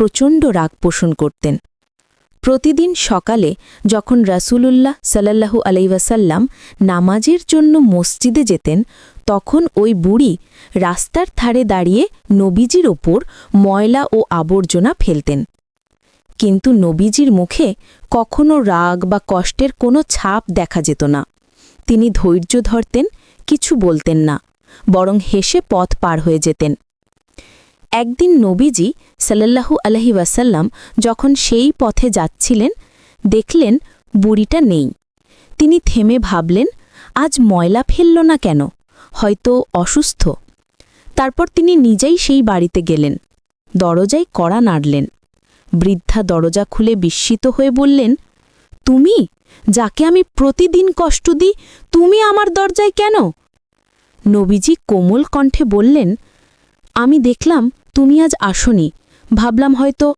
প্রচণ্ড রাগ পোষণ করতেন। প্রতিদিন সকালে যখন রাসূলুল্লাহ সাল্লাল্লাহু আলাইহি ওয়াসাল্লাম নামাজের জন্য মসজিদে যেতেন, তখন ওই বুড়ি রাস্তার ধারে দাঁড়িয়ে নবীজির ওপর ময়লা ও আবর্জনা ফেলতেন। কিন্তু নবীজির মুখে কখনো রাগ বা কষ্টের কোনো ছাপ দেখা যেত না। তিনি ধৈর্য ধরতেন, কিছু বলতেন না, বরং হেসে পথ পার হয়ে যেতেন। একদিন নবীজি সাল্লাল্লাহু আলাইহি ওয়াসাল্লাম যখন সেই পথে যাচ্ছিলেন, দেখলেন বুড়িটা নেই। তিনি থেমে ভাবলেন, আজ ময়লা ফেলল না কেন? হয়তো অসুস্থ। তারপর তিনি নিজেই সেই বাড়িতে গেলেন, দরজায় কড়া নাড়লেন। বৃদ্ধা দরজা খুলে বিস্মিত হয়ে বললেন, তুমি, যাকে আমি প্রতিদিন কষ্ট দিই, তুমি আমার দরজায় কেন? নবীজি কোমল কণ্ঠে বললেন, আমি দেখলাম তুমি আজ আসনি, ভাবলাম হয়তো